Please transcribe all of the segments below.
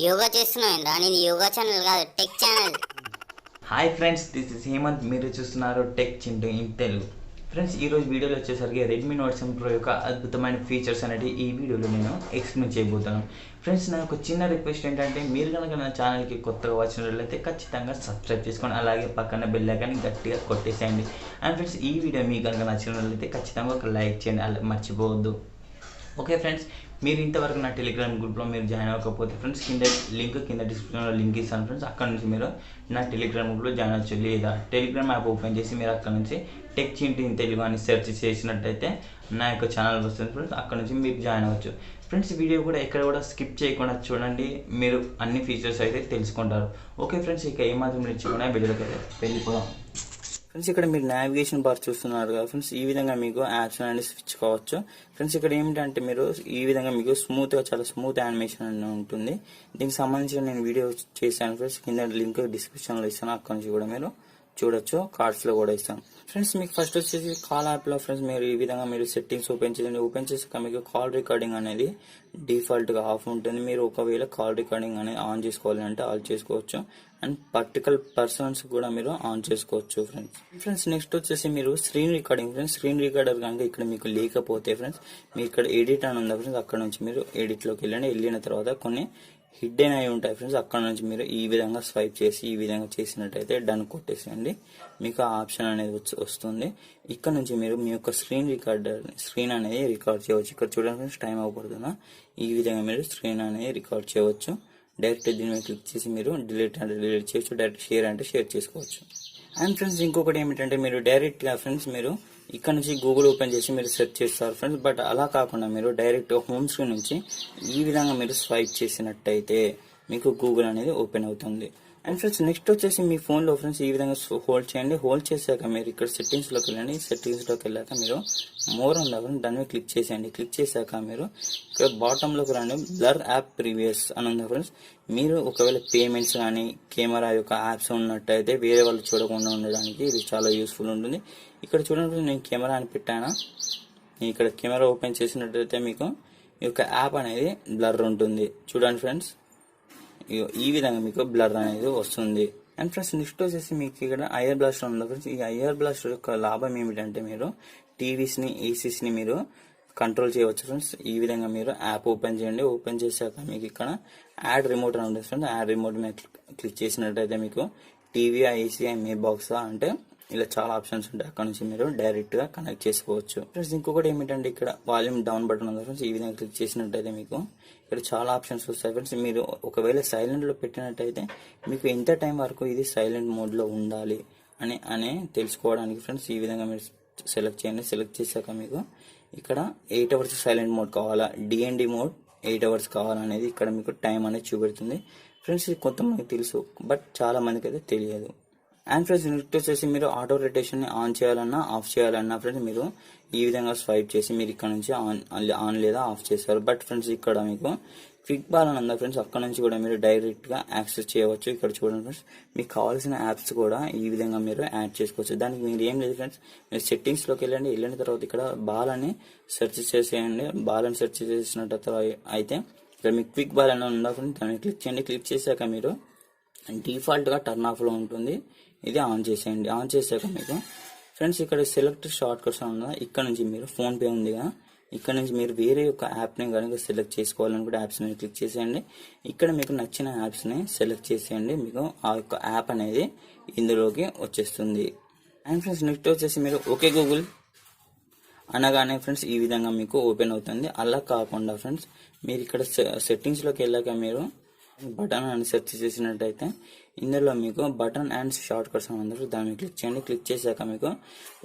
యోగా చేస్తున్నావు నీది యోగా ఛానల్ కాదు, tech channel. Hi friends, this is Hemanth. మీరు చూస్తున్నారు tech Chintu in Telugu. Friends, ఈరోజు వీడియోలో వచ్చేసరికి రెడ్మీ నోట్ 7 ప్రో యొక్క అద్భుతమైన ఫీచర్స్ అనేవి ఈ వీడియోలో నేను ఎక్స్ప్లెయిన్ చేయబోతున్నాను. ఫ్రెండ్స్, నాకు ఒక చిన్న రిక్వెస్ట్ ఏంటంటే, మీరు కనుక నా ఛానల్కి కొత్తగా వచ్చినట్లయితే ఖచ్చితంగా సబ్స్క్రైబ్ చేసుకొని అలాగే పక్కన బెల్ ఐకాన్ని గట్టిగా కొట్టేసేయండి. అండ్ ఫ్రెండ్స్, ఈ వీడియో మీకు కనుక నచ్చినట్లయితే ఖచ్చితంగా ఒక లైక్ చేయండి, అలా మర్చిపోవద్దు. ఓకే ఫ్రెండ్స్, మీరు ఇంతవరకు నా టెలిగ్రామ్ గ్రూప్లో మీరు జాయిన్ అవ్వకపోతే ఫ్రెండ్స్ కింద డిస్క్రిప్షన్లో లింక్ ఇస్తాను ఫ్రెండ్స్. అక్కడ నుంచి మీరు నా టెలిగ్రామ్ గ్రూప్లో జాయిన్ అవ్వచ్చు. లేదా టెలిగ్రామ్ యాప్ ఓపెన్ చేసి మీరు అక్కడ నుంచి టెక్ చింటూ ఇన్ తెలుగు అని సెర్చ్ చేసినట్టయితే నా యొక్క ఛానల్ వస్తుంది ఫ్రెండ్స్. అక్కడ నుంచి మీరు జాయిన్ అవ్వచ్చు. ఫ్రెండ్స్, వీడియో కూడా ఎక్కడ కూడా స్కిప్ చేయకుండా చూడండి, మీరు అన్ని ఫీచర్స్ అయితే తెలుసుకుంటారు. ఓకే ఫ్రెండ్స్, ఇక ఏమాత్రం నేర్చుకున్నా వీడియోకి అయితే వెళ్ళిపోదాం. ఫ్రెండ్స్, ఇక్కడ మీరు నావిగేషన్ బార్ చూస్తున్నారు కదా ఫ్రెండ్స్, ఈ విధంగా మీకు యాప్స్ అనేది స్విచ్ కావచ్చు. ఫ్రెండ్స్, ఇక్కడ ఏమిటంటే మీరు ఈ విధంగా మీకు చాలా స్మూత్ యానిమేషన్ అని ఉంటుంది. దీనికి సంబంధించిన నేను వీడియో చేశాను ఫ్రెండ్స్, కింద లింక్ డిస్క్రిప్షన్లో ఇస్తాను, అక్కడ నుంచి కూడా మీరు చూడొచ్చు, కార్డ్స్లో కూడా ఇస్తాను. ఫ్రెండ్స్, మీకు ఫస్ట్ వచ్చేసి కాల్ యాప్లో ఫ్రెండ్స్ మీరు ఈ విధంగా మీరు సెట్టింగ్స్ ఓపెన్ చేయండి. ఓపెన్ చేసాక మీకు కాల్ రికార్డింగ్ అనేది డిఫాల్ట్గా ఆఫ్ ఉంటుంది. మీరు ఒకవేళ కాల్ రికార్డింగ్ అనేది ఆన్ చేసుకోవాలి అంటే ఆన్ చేసుకోవచ్చు. అండ్ పర్టికులర్ పర్సన్స్ కూడా మీరు ఆన్ చేసుకోవచ్చు ఫ్రెండ్స్. నెక్స్ట్ వచ్చేసి మీరు screen recording friends. Screen recorder కనుక ఇక్కడ మీకు లేకపోతే ఫ్రెండ్స్, మీకు ఇక్కడ ఎడిట్ అని ఉందా ఫ్రెండ్స్, అక్కడ నుంచి మీరు ఎడిట్లోకి వెళ్ళిన తర్వాత కొన్ని హిడ్డెన్ అయి ఉంటాయి ఫ్రెండ్స్. అక్కడ నుంచి మీరు ఈ విధంగా స్వైప్ చేసి ఈ విధంగా చేసినట్టయితే డన్ కొట్టేసేయండి, మీకు ఆ ఆప్షన్ అనేది వస్తుంది. ఇక్కడ నుంచి మీరు మీ యొక్క స్క్రీన్ అనేది రికార్డ్ చేయవచ్చు. ఇక్కడ చూడండి ఫ్రెండ్స్, టైం అవ్వబడుతుందా, ఈ విధంగా మీరు స్క్రీన్ అనేది రికార్డ్ చేయవచ్చు. డైరెక్ట్ దీని మీద క్లిక్ చేసి మీరు డిలీట్ అంటే డిలీట్ చేయొచ్చు, డైరెక్ట్ షేర్ అంటే షేర్ చేసుకోవచ్చు. అండ్ ఫ్రెండ్స్, ఇంకొకటి ఏమిటంటే మీరు డైరెక్ట్గా ఫ్రెండ్స్ మీరు ఇక్కడ నుంచి గూగుల్ ఓపెన్ చేసి మీరు సెర్చ్ చేస్తారు ఫ్రెండ్స్. బట్ అలా కాకుండా మీరు డైరెక్ట్ హోమ్ స్క్రీన్ నుంచి ఈ విధంగా మీరు స్వైప్ చేసినట్టయితే మీకు గూగుల్ అనేది ఓపెన్ అవుతుంది. అండ్ ఫ్రెండ్స్, నెక్స్ట్ వచ్చేసి మీ ఫోన్లో ఫ్రెండ్స్ ఈ విధంగా హోల్డ్ చేయండి. హోల్డ్ చేశాక మీరు ఇక్కడ సెట్టింగ్స్లోకి వెళ్ళండి. సెట్టింగ్స్లోకి వెళ్ళాక మీరు మోర్ ఉందా ఫ్రెండ్స్, దాని మీద క్లిక్ చేసేయండి. క్లిక్ చేశాక మీరు ఇక్కడ బాటంలోకి రండి, బ్లర్ యాప్ ప్రీవియస్ అని ఉంది ఫ్రెండ్స్. మీరు ఒకవేళ పేమెంట్స్ కానీ కెమెరా యొక్క యాప్స్ ఉన్నట్టయితే వేరే వాళ్ళు చూడకుండా ఉండడానికి ఇది చాలా యూస్ఫుల్ ఉంటుంది. ఇక్కడ చూడండి, నేను కెమెరా అని పెట్టానా, ఇక్కడ కెమెరా ఓపెన్ చేసినట్టయితే మీకు ఈ యొక్క యాప్ అనేది బ్లర్ ఉంటుంది. చూడండి ఫ్రెండ్స్, ఈ విధంగా మీకు బ్లర్ అనేది వస్తుంది. అండ్ ఫ్రెండ్స్, నెక్స్ట్ వచ్చేసి మీకు ఇక్కడ ఐఆర్ బ్లాస్టర్ ఉంది ఫ్రెండ్స్. ఈ ఐఆర్ బ్లాస్టర్ యొక్క లాభం ఏమిటంటే మీరు టీవీస్ని ఏసీస్ని మీరు కంట్రోల్ చేయవచ్చు ఫ్రెండ్స్. ఈ విధంగా మీరు యాప్ ఓపెన్ చేయండి. ఓపెన్ చేశాక మీకు ఇక్కడ యాడ్ రిమోట్ అని ఉంటుంది ఫ్రెండ్స్. యాడ్ రిమోట్ మీద క్లిక్ చేసినట్టయితే మీకు టీవీ ఏసీ మే బాక్స్ అంటే ఇలా చాలా ఆప్షన్స్ ఉంటాయి. అక్కడ నుంచి మీరు డైరెక్ట్ గా కనెక్ట్ చేసుకోవచ్చు ఫ్రెండ్స్. ఇంకొకటి ఏమిటంటే ఇక్కడ వాల్యూమ్ డౌన్ బటన్ ఉంది ఫ్రెండ్స్. ఈ విధంగా క్లిక్ చేసినట్టయితే మీకు ఇక్కడ చాలా ఆప్షన్స్ వస్తాయి ఫ్రెండ్స్. మీరు ఒకవేళ సైలెంట్ లో పెట్టినట్టయితే మీకు ఎంత టైం వరకు ఇది సైలెంట్ మోడ్ లో ఉండాలి అని తెలుసుకోవడానికి ఫ్రెండ్స్ ఈ విధంగా మీరు సెలెక్ట్ చేయండి. సెలెక్ట్ చేశాక మీకు ఇక్కడ 8 hours సైలెంట్ మోడ్ కావాలా, డిఎన్డి మోడ్ 8 hours కావాలనేది ఇక్కడ మీకు టైం అనేది చూపెడుతుంది ఫ్రెండ్స్. ఇది కొంతమందికి తెలుసు, బట్ చాలా మందికి అయితే తెలియదు. అండ్ ఫ్రెండ్స్, నెక్స్ట్ వచ్చేసి మీరు ఆటో రొటేషన్ ని ఆన్ చేయాలన్నా ఆఫ్ చేయాలన్నా ఫ్రెండ్స్ మీరు ఈ విధంగా స్వైప్ చేసి మీరు ఇక్కడ నుంచి ఆన్ లేదా ఆఫ్ చేస్తారు. బట్ ఫ్రెండ్స్, ఇక్కడ మీకు క్విక్ బార్ అని ఉందా ఫ్రెండ్స్, అక్కడ నుంచి కూడా మీరు డైరెక్ట్ గా యాక్సెస్ చేయవచ్చు. ఇక్కడ చూడండి ఫ్రెండ్స్, మీకు కావాల్సిన యాప్స్ కూడా ఈ విధంగా మీరు యాడ్ చేసుకోవచ్చు. దానికి మీరు ఏం లేదు ఫ్రెండ్స్, మీరు సెట్టింగ్స్ లోకి వెళ్ళిన తర్వాత ఇక్కడ బాల్ అని సెర్చ్ చేసేయండి. బాల్ అని సెర్చ్ చేసినట్టు అయితే ఇక్కడ మీకు క్విక్ బాల్ అని ఉందా ఫ్రెండ్స్, దాన్ని క్లిక్ చేయండి. క్లిక్ చేశాక మీరు డిఫాల్ట్ గా టర్న్ ఆఫ్ లో ఉంటుంది, ఇది ఆన్ చేసేయండి. ఆన్ చేశాక మీకు ఫ్రెండ్స్ ఇక్కడ సెలెక్ట్ షార్ట్ కట్స్ ఉందా, ఇక్కడ నుంచి మీరు ఫోన్ పే ఉంది కదా, ఇక్కడ నుంచి మీరు వేరే యొక్క యాప్ ని కనుక సెలెక్ట్ చేసుకోవాలనుకుంటే యాప్స్ ని క్లిక్ చేసేయండి. ఇక్కడ మీకు నచ్చిన యాప్స్ ని సెలెక్ట్ చేసేయండి, మీకు ఆ యొక్క యాప్ అనేది ఇందులోకి వచ్చేస్తుంది. అండ్ ఫ్రెండ్స్, నెక్స్ట్ వచ్చేసి మీరు ఓకే గూగుల్ అనగానే ఫ్రెండ్స్ ఈ విధంగా మీకు ఓపెన్ అవుతుంది. అలా కాకుండా ఫ్రెండ్స్ మీరు ఇక్కడ సెట్టింగ్స్ లోకి వెళ్ళాక మీరు బటన్ అని సెర్చ్ చేసినట్టయితే ఇందులో మీకు బటన్ అండ్ షార్ట్ కట్స్ అని ఉంది, దాన్ని క్లిక్ చేయండి. క్లిక్ చేశాక మీకు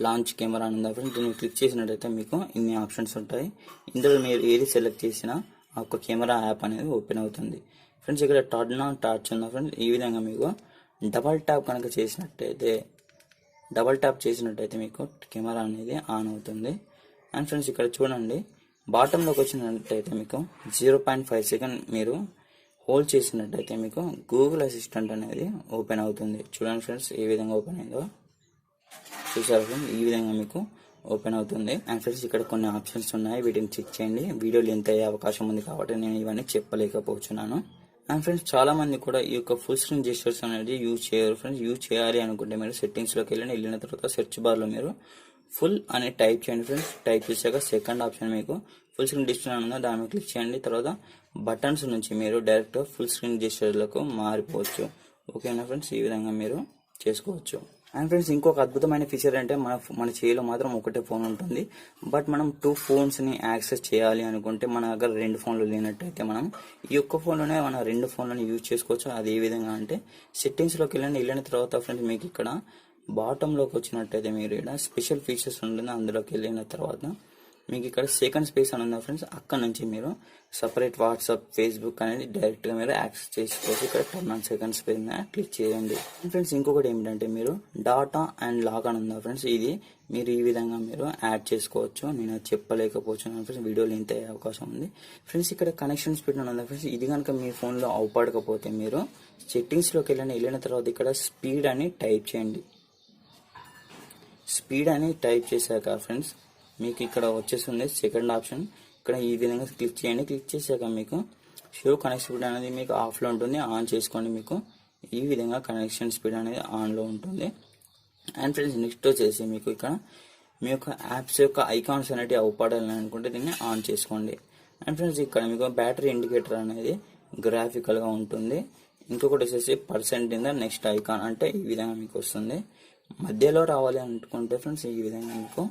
లాంచ్ కెమెరా అని ఉంది ఫ్రెండ్స్, దీన్ని క్లిక్ చేసినట్టయితే మీకు ఇన్ని ఆప్షన్స్ ఉంటాయి. ఇందులో మీరు ఏది సెలెక్ట్ చేసినా ఆ ఒక కెమెరా యాప్ అనేది ఓపెన్ అవుతుంది ఫ్రెండ్స్. ఇక్కడ టార్చ్ ఉందా ఫ్రెండ్స్, ఈ విధంగా మీకు డబల్ ట్యాప్ కనుక చేసినట్టయితే మీకు కెమెరా అనేది ఆన్ అవుతుంది. అండ్ ఫ్రెండ్స్, ఇక్కడ చూడండి, బాటంలోకి వచ్చినట్టయితే మీకు 0.5 సెకండ్ మీరు హోల్డ్ చేసినట్టయితే మీకు గూగుల్ అసిస్టెంట్ అనేది ఓపెన్ అవుతుంది. చూడండి ఫ్రెండ్స్, ఏ విధంగా ఓపెన్ అయిందో చూసారు ఫ్రెండ్స్, ఈ విధంగా మీకు ఓపెన్ అవుతుంది. అండ్ ఫ్రెండ్స్, ఇక్కడ కొన్ని ఆప్షన్స్ ఉన్నాయి, వీటిని చెక్ చేయండి. వీడియో లెంత్ అయ్యే అవకాశం ఉంది కాబట్టి నేను ఇవన్నీ చెప్పలేకపోతున్నాను. అండ్ ఫ్రెండ్స్ చాలా మంది కూడా ఈ యొక్క ఫుల్ స్క్రీన్ జెస్చర్స్ అనేది యూజ్ చేయరు ఫ్రెండ్స్. యూజ్ చేయాలి అనుకుంటే మీరు సెట్టింగ్స్లోకి వెళ్ళిన తర్వాత సెర్చ్ బార్లో మీరు ఫుల్ అని టైప్ చేయండి ఫ్రెండ్స్. టైప్ చేశాక సెకండ్ ఆప్షన్ మీకు ఫుల్ స్క్రీన్ డిస్ప్లే ఉందో దాని మీద క్లిక్ చేయండి. తర్వాత బటన్స్ నుంచి మీరు డైరెక్ట్గా ఫుల్ స్క్రీన్ జెస్చర్లకు మారిపోవచ్చు. ఓకేనా ఫ్రెండ్స్, ఈ విధంగా మీరు చేసుకోవచ్చు. అండ్ ఫ్రెండ్స్ ఇంకొక అద్భుతమైన ఫీచర్ అంటే మన చేతిలో మాత్రం ఒకటే ఫోన్ ఉంటుంది. బట్ మనం 2 ఫోన్స్ని యాక్సెస్ చేయాలి అనుకుంటే మన దగ్గర 2 ఫోన్లు లేనట్టయితే మనం ఈ ఒక్క ఫోన్లోనే మన 2 ఫోన్లను యూజ్ చేసుకోవచ్చు. అది ఏ విధంగా అంటే సెట్టింగ్స్లోకి వెళ్ళిన తర్వాత ఫ్రెండ్స్ మీకు ఇక్కడ బాటంలోకి వచ్చినట్టయితే మీరు ఇక్కడ స్పెషల్ ఫీచర్స్ ఉంటుంది. అందులోకి వెళ్ళిన తర్వాత మీకు ఇక్కడ సెకండ్ స్పేస్ అని ఉంది ఫ్రెండ్స్. అక్కడ నుంచి మీరు సపరేట్ వాట్సాప్, ఫేస్బుక్ అనేది డైరెక్ట్గా మీరు యాక్సెస్ చేసుకోవచ్చు. ఇక్కడ టర్న్ ఆన్ సెకండ్ స్పేస్ మీద క్లిక్ చేయండి. ఫ్రెండ్స్ ఇంకొకటి ఏమిటంటే మీరు డాటా అండ్ లాక్ అని ఉందా ఫ్రెండ్స్, ఇది మీరు ఈ విధంగా మీరు యాడ్ చేసుకోవచ్చు. నేను అది చెప్పలేకపోవచ్చు ఫ్రెండ్స్, వీడియో లెంత్ అయ్యే అవకాశం ఉంది. ఫ్రెండ్స్ ఇక్కడ కనెక్షన్ స్పీడ్ అని ఉందా ఫ్రెండ్స్, ఇది కనుక మీ ఫోన్లో అవపడకపోతే మీరు సెట్టింగ్స్లోకి వెళ్ళిన తర్వాత ఇక్కడ స్పీడ్ అని టైప్ చేయండి. స్పీడ్ అని టైప్ చేశాక ఫ్రెండ్స్ మీకు ఇక్కడ వచ్చేస్తుంది సెకండ్ ఆప్షన్. ఇక్కడ ఈ విధంగా క్లిక్ చేయండి. క్లిక్ చేశాక మీకు షో కనెక్షన్ స్పీడ్ అనేది మీకు ఆఫ్లో ఉంటుంది. ఆన్ చేసుకోండి. మీకు ఈ విధంగా కనెక్షన్ స్పీడ్ అనేది ఆన్లో ఉంటుంది. అండ్ ఫ్రెండ్స్ నెక్స్ట్ వచ్చేసి మీకు ఇక్కడ మీ యొక్క యాప్స్ యొక్క ఐకాన్స్ అనేవి అవపడాలని అనుకుంటే దీన్ని ఆన్ చేసుకోండి. అండ్ ఫ్రెండ్స్ ఇక్కడ మీకు బ్యాటరీ ఇండికేటర్ అనేది గ్రాఫికల్గా ఉంటుంది. ఇంకొకటి వచ్చేసి percent in the next icon అంటే ఈ విధంగా మీకు వస్తుంది. మధ్యలో రావాలి అనుకుంటే ఫ్రెండ్స్ ఈ విధంగా మీకు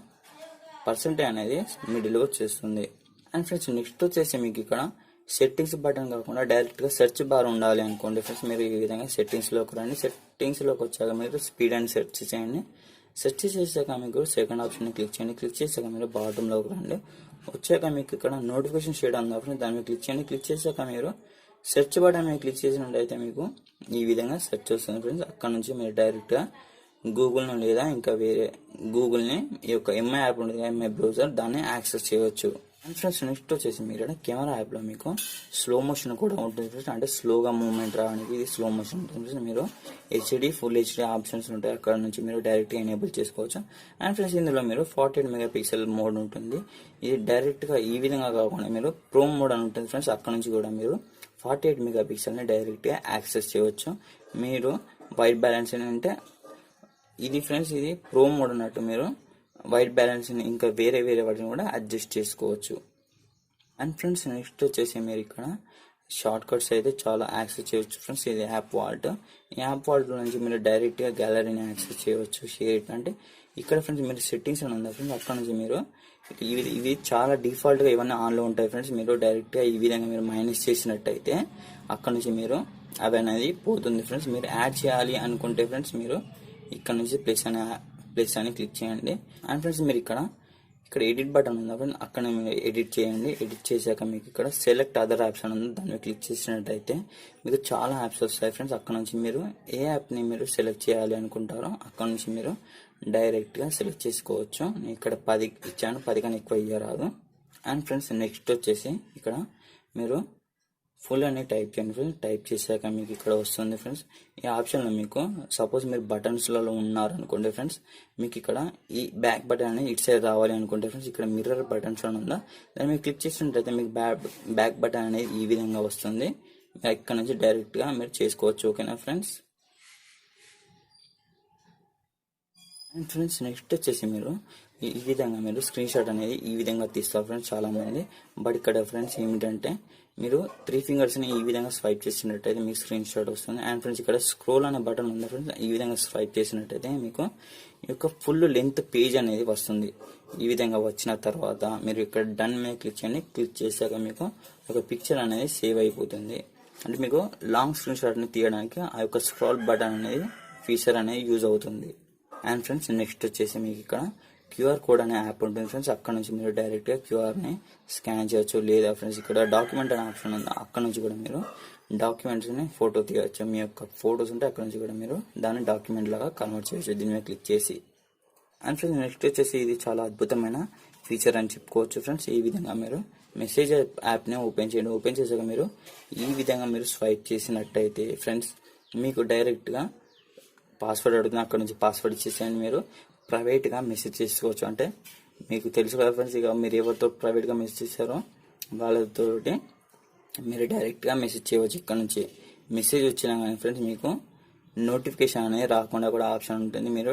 పర్సెంటేజ్ అనేది మిడిల్ వచ్చేస్తుంది. అండ్ ఫ్రెండ్స్ నెక్స్ట్ వచ్చేసి మీకు ఇక్కడ సెట్టింగ్స్ బటన్ కాకుండా డైరెక్ట్గా సెర్చ్ బార్ ఉండాలి అనుకోండి ఫ్రెండ్స్, మీరు ఈ విధంగా సెట్టింగ్స్లోకి రండి. సెట్టింగ్స్లోకి వచ్చాక మీరు స్పీడ్ అండ్ సెర్చ్ చేయండి. సెర్చ్ చేసాక మీకు సెకండ్ ఆప్షన్ క్లిక్ చేయండి. క్లిక్ చేసాక మీరు బాటంలోకి రండి. వచ్చాక మీకు ఇక్కడ నోటిఫికేషన్ షేడ్ ఉందా ఫ్రెండ్స్, దాని మీద క్లిక్ చేయండి. క్లిక్ చేసాక మీరు సెర్చ్ బటన్ మీద క్లిక్ చేసినట్టయితే మీకు ఈ విధంగా సెర్చ్ వస్తుంది ఫ్రెండ్స్. అక్కడ నుంచి మీరు డైరెక్ట్గా గూగుల్ని లేదా ఇంకా వేరే గూగుల్ని ఈ యొక్క ఎంఐ యాప్ ఉంటుంది, ఎంఐ బ్రౌజర్, దాన్ని యాక్సెస్ చేయవచ్చు. అండ్ ఫ్రెండ్స్ నెక్స్ట్ వచ్చేసి మీరు కెమెరా యాప్లో మీకు స్లో మోషన్ కూడా ఉంటుంది ఫ్రెండ్స్, అంటే స్లోగా మూవ్మెంట్ రావడానికి ఇది స్లో మోషన్ ఉంటుంది. మీరు హెచ్డి, ఫుల్ హెచ్డి ఆప్షన్స్ ఉంటాయి, అక్కడ నుంచి మీరు డైరెక్ట్గా ఎనేబుల్ చేసుకోవచ్చు. అండ్ ఫ్రెండ్స్ ఇందులో మీరు 48 మెగాపిక్సెల్ మోడ్ ఉంటుంది. ఇది డైరెక్ట్గా ఈ విధంగా కాకుండా మీరు ప్రో మోడ్ అని ఉంటుంది ఫ్రెండ్స్, అక్కడ నుంచి కూడా మీరు 48 మెగాపిక్సెల్ని డైరెక్ట్గా యాక్సెస్ చేయవచ్చు. మీరు వైట్ బ్యాలెన్స్ అంటే ఇది ఫ్రెండ్స్ ఇది ప్రో మోడ్ అన్నట్టు, మీరు వైట్ బ్యాలెన్స్ ఇంకా వేరే వాటిని కూడా అడ్జస్ట్ చేసుకోవచ్చు. అండ్ ఫ్రెండ్స్ నెక్స్ట్ వచ్చేసి మీరు ఇక్కడ షార్ట్ కట్స్ అయితే చాలా యాక్సెస్ చేయవచ్చు ఫ్రెండ్స్. ఇది యాప్ వాల్ట్. ఈ యాప్ వాల్ట్ నుంచి మీరు డైరెక్ట్గా గ్యాలరీని యాక్సెస్ చేయవచ్చు. షేర్ అంటే ఇక్కడ ఫ్రెండ్స్ మీరు సెట్టింగ్స్ అని ఉంది ఫ్రెండ్స్, అక్కడ నుంచి మీరు ఇవి చాలా డిఫాల్ట్గా ఇవన్నీ ఆన్లో ఉంటాయి ఫ్రెండ్స్. మీరు డైరెక్ట్గా ఈ విధంగా మీరు మైనస్ చేసినట్టయితే అక్కడ నుంచి మీరు అవి అనేది పోతుంది ఫ్రెండ్స్. మీరు యాడ్ చేయాలి అనుకుంటే ఫ్రెండ్స్ మీరు ఇక్కడ నుంచి ప్లస్ అని క్లిక్ చేయండి. అండ్ ఫ్రెండ్స్ మీరు ఇక్కడ ఎడిట్ బటన్ ఉంది ఫ్రెండ్స్, అక్కడ మీరు ఎడిట్ చేయండి. ఎడిట్ చేశాక మీకు ఇక్కడ సెలెక్ట్ అదర్ యాప్స్ అని ఉంది, దాన్ని క్లిక్ చేసినట్టయితే మీకు చాలా యాప్స్ వస్తాయి ఫ్రెండ్స్. అక్కడ నుంచి మీరు ఏ యాప్ని మీరు సెలెక్ట్ చేయాలి అనుకుంటారో అక్కడ నుంచి మీరు డైరెక్ట్గా సెలెక్ట్ చేసుకోవచ్చు. నేను ఇక్కడ 10 ఇచ్చాను, 10 కన్నా ఎక్కువ ఇయ్యరాదు. అండ్ ఫ్రెండ్స్ నెక్స్ట్ వచ్చేసి ఇక్కడ మీరు ఫుల్ అని టైప్ చేయండి ఫ్రెండ్స్. టైప్ చేశాక మీకు ఇక్కడ వస్తుంది ఫ్రెండ్స్. ఈ ఆప్షన్లో మీకు సపోజ్ మీరు బటన్స్లలో ఉన్నారనుకోండి ఫ్రెండ్స్, మీకు ఇక్కడ ఈ బ్యాక్ బటన్ అనేది ఇటు సైడ్ రావాలి అనుకుంటే ఫ్రెండ్స్ ఇక్కడ మిర్రర్ బటన్స్ అని ఉందా, దాన్ని మీరు క్లిక్ చేసినట్టయితే మీకు బ్యాక్ బటన్ అనేది ఈ విధంగా వస్తుంది. ఇక్కడ నుంచి డైరెక్ట్గా మీరు చేసుకోవచ్చు. ఓకేనా ఫ్రెండ్స్. అండ్ ఫ్రెండ్స్ నెక్స్ట్ వచ్చేసి మీరు ఈ విధంగా మీరు స్క్రీన్ షాట్ అనేది ఈ విధంగా తీస్తారు ఫ్రెండ్స్ చాలా మంది. బట్ ఇక్కడ ఫ్రెండ్స్ ఏమిటంటే మీరు 3 ఫింగర్స్ని ఈ విధంగా స్వైప్ చేసినట్టయితే మీకు స్క్రీన్ షాట్ వస్తుంది. అండ్ ఫ్రెండ్స్ ఇక్కడ స్క్రోల్ అనే బటన్ ఉంది ఫ్రెండ్స్, ఈ విధంగా స్వైప్ చేసినట్టయితే మీకు ఈ యొక్క ఫుల్ లెంత్ పేజ్ అనేది వస్తుంది. ఈ విధంగా వచ్చిన తర్వాత మీరు ఇక్కడ డన్ మీద క్లిక్ చేయండి. క్లిక్ చేశాక మీకు ఒక పిక్చర్ అనేది సేవ్ అయిపోతుంది. అంటే మీకు లాంగ్ స్క్రీన్ షాట్ని తీయడానికి ఆ యొక్క స్క్రోల్ బటన్ అనేది ఫీచర్ అనేది యూజ్ అవుతుంది. అండ్ ఫ్రెండ్స్ నెక్స్ట్ వచ్చేసి మీకు ఇక్కడ క్యూఆర్ కోడ్ అనే యాప్ ఉంటుంది ఫ్రెండ్స్, అక్కడ నుంచి మీరు డైరెక్ట్గా క్యూఆర్ని స్కాన్ చేయొచ్చు. లేదా ఫ్రెండ్స్ ఇక్కడ డాక్యుమెంట్ అనే ఆప్షన్ ఉంది, అక్కడ నుంచి కూడా మీరు డాక్యుమెంట్స్ని ఫోటో తీయవచ్చు. మీ యొక్క ఫొటోస్ ఉంటే అక్కడ నుంచి కూడా మీరు దాన్ని డాక్యుమెంట్ లాగా కన్వర్ట్ చేయొచ్చు దీని మీద క్లిక్ చేసి. అండ్ ఫ్రెండ్స్ నెక్స్ట్ వచ్చేసి ఇది చాలా అద్భుతమైన ఫీచర్ అని చెప్పుకోవచ్చు ఫ్రెండ్స్. ఈ విధంగా మీరు మెసేజ్ యాప్ని ఓపెన్ చేయండి. ఓపెన్ చేసాక మీరు ఈ విధంగా మీరు స్వైప్ చేసినట్టయితే ఫ్రెండ్స్ మీకు డైరెక్ట్గా పాస్వర్డ్ అడుగుతుంది, అక్కడ నుంచి పాస్వర్డ్ ఇచ్చేసేయండి. మీరు ప్రైవేట్గా మెసేజ్ చేసుకోవచ్చు. అంటే మీకు తెలుసు కదా ఫ్రెండ్స్, ఇక మీరు ఎవరితో ప్రైవేట్గా మెసేజ్ చేశారో వాళ్ళతోటి మీరు డైరెక్ట్గా మెసేజ్ చేయవచ్చు. ఇక్కడ నుంచి మెసేజ్ వచ్చినా కానీ ఫ్రెండ్స్ మీకు నోటిఫికేషన్ అనేది రాకుండా కూడా ఆప్షన్ ఉంటుంది, మీరు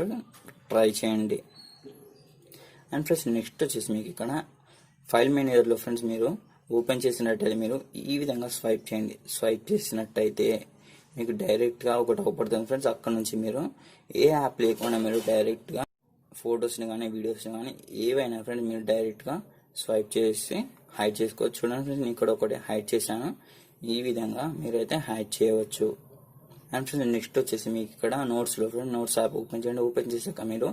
ట్రై చేయండి. అండ్ ఫ్రెండ్స్ నెక్స్ట్ వచ్చేసి మీకు ఇక్కడ ఫైల్ మేనేజర్లో ఫ్రెండ్స్ మీరు ఓపెన్ చేసినట్టయితే మీరు ఈ విధంగా స్వైప్ చేయండి. స్వైప్ చేసినట్టయితే మీకు డైరెక్ట్గా ఒకటి అవపడుతుంది ఫ్రెండ్స్. అక్కడ నుంచి మీరు ఏ యాప్ లేకుండా మీరు డైరెక్ట్గా ఫొటోస్ని కానీ వీడియోస్ని కానీ ఏవైనా ఫ్రెండ్స్ మీరు డైరెక్ట్గా స్వైప్ చేసి హైడ్ చేసుకోవచ్చు. చూడండి ఫ్రెండ్స్ నేను ఇక్కడ ఒకటి హైడ్ చేశాను. ఈ విధంగా మీరైతే హైడ్ చేయవచ్చు. అండ్ ఫ్రెండ్స్ నెక్స్ట్ వచ్చేసి మీకు ఇక్కడ నోట్స్లో ఫ్రెండ్స్ నోట్స్ యాప్ ఓపెన్ చేయండి. ఓపెన్ చేశాక మీరు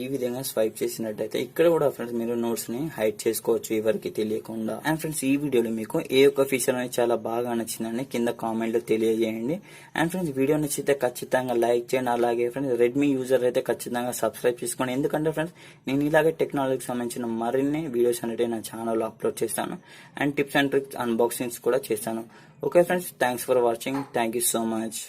ఈ విధంగా స్వైప్ చేసినట్టయితే ఇక్కడ కూడా ఫ్రెండ్స్ మీరు నోట్స్ని హైడ్ చేసుకోవచ్చు ఎవరికి తెలియకుండా. అండ్ ఫ్రెండ్స్ ఈ వీడియోలో మీకు ఏ ఒక్క ఫీచర్ అనేది చాలా బాగా నచ్చిందని కింద కామెంట్లో తెలియజేయండి. అండ్ ఫ్రెండ్స్ వీడియో నచ్చితే ఖచ్చితంగా లైక్ చేయండి. అలాగే ఫ్రెండ్స్ రెడ్మీ యూజర్ అయితే ఖచ్చితంగా సబ్స్క్రైబ్ చేసుకోండి. ఎందుకంటే ఫ్రెండ్స్ నేను ఇలాగే టెక్నాలజీకి సంబంధించిన మరిన్ని వీడియోస్ అనేవి నా ఛానల్లో అప్లోడ్ చేస్తాను. And tips and tricks unboxings కూడా చేస్తాను. Okay friends, thanks for watching. Thank you so much.